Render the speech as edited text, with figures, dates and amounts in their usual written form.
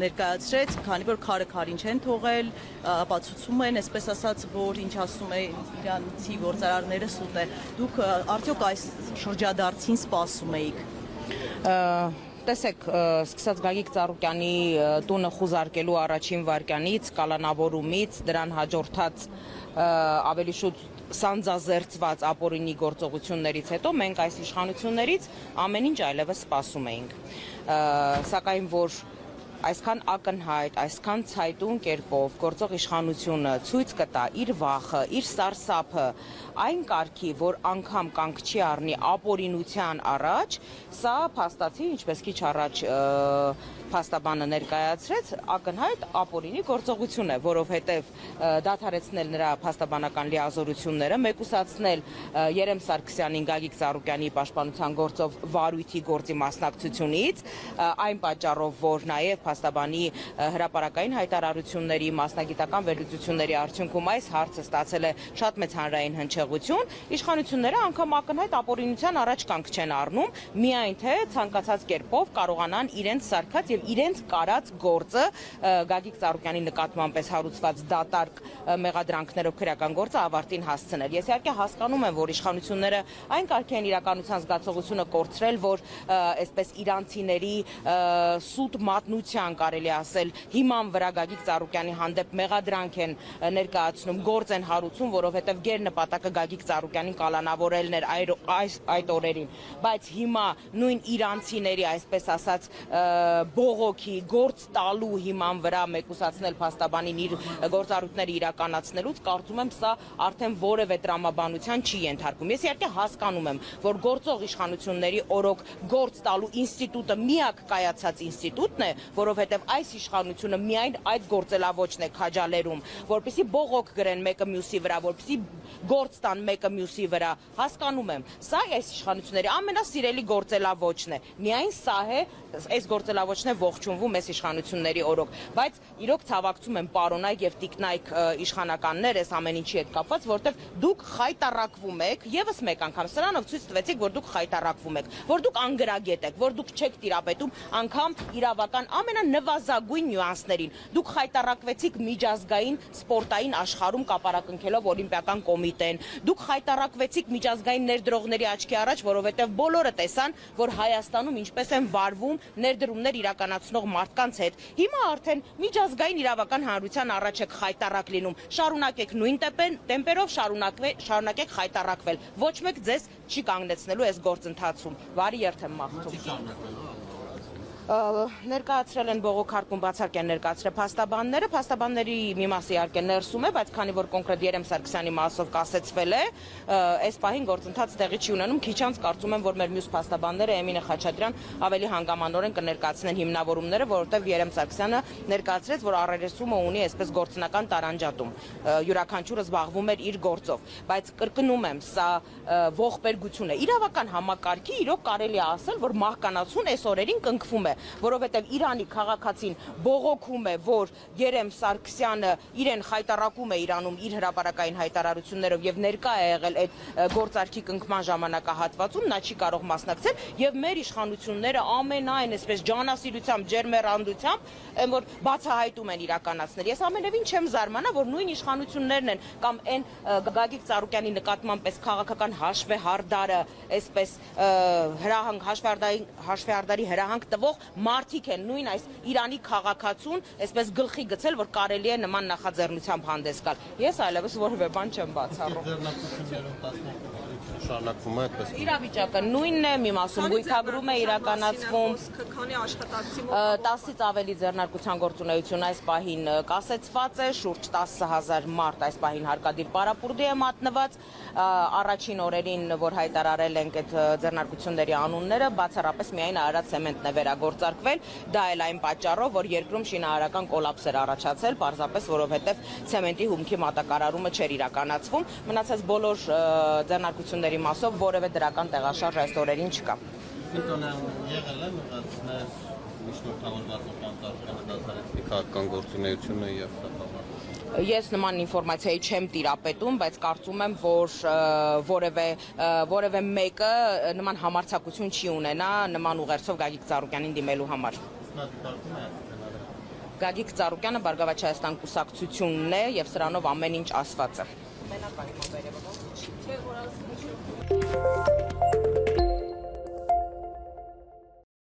ներկայացրեց, քանի որ քարը քարին չեն թողել, ապացուցում են, այսպես ասած, որ ինչ ասում է իրանցի գործարարները սուտ է։ Դուք արդյոք այս շրջադարձին սպասում էիք։ Տեսեք, սկսած Գագիկ Ծառուկյանի տունը խուզարկելու առաջին վարքյանից, կալանավորումից, դրան հաջորդած ավելի շուտ սանձազերծված ապօրինի գործողություններից հետո մենք այս իշխանություններից ամեն ինչ այլևս սպասում էինք։ Սակայն որ այսքան ակնհայտ, այսքան ցայտուն կերպով գործող իշխանությունը ցույց կտա իր վախը, իր սարսափը այն կարգի, որ անգամ կանգ չի առնի ապօրինության առաջ, սա փաստացի, ինչպես քիչ առաջ փաստաբանը ներկայացրեց, ակնհայտ ապօրինի գործողություն է, որովհետև դադարեցնել նրա փաստաբանական լիազորությունները, մեկուսացնել Երեմ Սարգսյանին Գագիկ Ծառուկյանի պաշտպանության գործով վարույթի գործի մասնակցությունից, այն պատճառով, որ նաև փաստաբանի հրապարակային հայտարարությունների, մասնագիտական վերլուծությունների արդյունքում այս հարցը ստացել է շատ մեծ հանրային հնչեղություն, իշխանությունները անգամ ակնհայտ ապօրինության առաջ կանգ չեն առնում, միայն թե ցանկացած կերպով կարողանան իրենց սարքած եւ իրենց կարած գործը Գագիկ Ծառուկյանի նկատմամբ հարուցված դատարկ մեղադրանքներով քրեական գործը ավարտին հասցնել։ Ես իհարկե հասկանում եմ, որ իշխանությունները այն կարգի են իրականության զգացողությունը կորցրել, որ այսպես իրանցիների սուտ մատնության կարելի ասել հիման վրա Գագիկ Ծառուկյանի հանդեպ մեղադրանք են ներկայացնում, գործ են հարուցում, որովհետև գեր նպատակը Գագիկ Ծառուկյանին կալանավորելն էր այդ օրերին, բայց հիմա նույն իրանցիների, այսպես ասած, բողոքի գործ տալու հիման վրա մեկուսացնել փաստաբանին իր գործառույթները իրականացնելուց, կարծում եմ սա արդեն որևէ տրամաբանության չի ենթարկում։ Ես իհարկե հասկանում եմ, որ գործող իշխանությունների օրոք գործ տալու ինստիտուտը միակ կայացած ինստիտուտն է, որովհետև այս իշխանությունը միայն այդ գործելավոճն է քաջալերում, որպեսզի բողոք գրեն մեկը մյուսի վրա, որպեսզի գործ տան մեկը մյուսի վրա, հասկանում եմ, սա այս իշխանությունների ամենասիրելի գործելավոճն է, միայն սա է, այս գործելավոճն է ողջունվում այս իշխանությունների օրոք, բայց իրոք ցավակցում եմ պարոնայք եւ տիկնայք իշխանականներ այս ամեն ինչի հետ կապված, որտեղ դուք խայտարակվում եք, եւս մեկ անգամ սրանով ցույց տվեցիք, որ դուք խայտարակվում եք, որ դուք անգրագետ եք, որ դուք չեք տիրապետում անգամ իրավական ամենանվազագույն նյուանսներին, դուք խայտարակվեցիք միջազգային սպորտային աշխարհում կապարակնքելով օլիմպիական կոմիտեն, դուք խայտարակվեցիք միջազգային ներդրողների աչքի առաջ, որովհետև բոլորը տեսան, որ Հայաստանում ինչպես են վարվում ներդրումներ իրականացնող մարդկանց հետ։ Հիմա արդեն միջազգային իրավական հանրության առաջ եք խայտարակ լինում, շարունակեք նույն տեմպերով շարունակեք խայտարակվել, ոչ մեկ ձեզ չի կանգնեցնելու այս գործընթացում։ Բարի երթ եմ մաղթում։ Ներկայացրել են բողոքարկում բացառք են ներկայացրել փաստաբանները, փաստաբանների մի մասը իհարկե ներսում է, բայց քանի որ կոնկրետ Երեմ Սարգսյանի մասով կասեցվել է, այս պահին գործընթաց տեղի չի ունենում, քիչ անց կարծում եմ, որ մեր մյուս փաստաբանները Էմինե Խաչատրյան ավելի հանգամանորեն կներկայացնեն հիմնավորումները, որովհետև Երեմ Սարգսյանը ներկայացրեց, որ առերեսումը ունի այսպես գործնական տարանջատում, յուրաքանչյուրը զբաղվում էր իր գործով, բայց կրկնում եմ, սա ողբերգություն է, իրավական համակարգի իրոք կարելի է ասել, որ մահկանացուն այս օրերին կնքվում է, որովհետև Իրանի քաղաքացին բողոքում է, որ Երեմ Սարգսյանը իրեն խայտարակում է Իրանում իր հրապարակային հայտարարություններով եւ ներկա է եղել այդ գործարքի կնքման ժամանակահատվածում, նա չի կարող մասնակցել եւ մեր իշխանությունները ամենայն այսպես ջանասիրությամբ, ջերմեռանդությամբ, որ բացահայտում են իրականացնել։ Ես ամենևին չեմ զարմանա, որ նույն իշխանություններն են կամ այն Գագիկ Ծառուկյանի նկատմամբ այս քաղաքական հաշվեհարդարը, այսպես հաշվեհարդարի հրահանգ տվող մարդիկ են նույն այս Իրանի քաղաքացուն այսպես գլխի գցել, որ կարելի է նման նախաձեռնությամբ հանդես գալ։ Ես այլևս որևէ բան չեմ բացառում։ Շարունակվում է այդպես։ Իրավիճակը նույնն է, մի մասում գույքագրում է իրականացվում։ Քանի աշխատակցի 10-ից ավելի ձեռնարկության գործունեություն այս պահին կասեցված է, շուրջ 10,000 մարդ այս պահին հարկադիր պարապուրդի է մատնված։ Առաջին օրերին, որ հայտարարել ենք այդ ձեռնարկությունների անունները, բացառապես միայն Արարատ ցեմենտն է վերագործարկվել, դա էլ այն պատճառով, որ երկրում շինարարական կոլապս էր առաջացել, պարզապես որովհետև ցեմենտի հումքի մատակարարումը չէր իրականացվում, մնացած բոլոր ձեռնարկությունների մասով որևէ դրական տեղաշարժ այս օրերին չկա։ Եղել է մղացնել միջնորդավորված Ծառուկյանը դադարեցնի քաղաքական գործունեությունը եւ Ես նման ինֆորմացիայի չեմ տիրապետում, բայց կարծում եմ, որ որևէ մեկը նման համարձակություն չի ունենա նման ուղերձով Գագիկ Ծառուկյանին դիմելու համար։ Գագիկ Ծառուկյանը Բարգավաճ Հայաստան կուսակցությունն է եւ սրանով ամեն ինչ ասված է։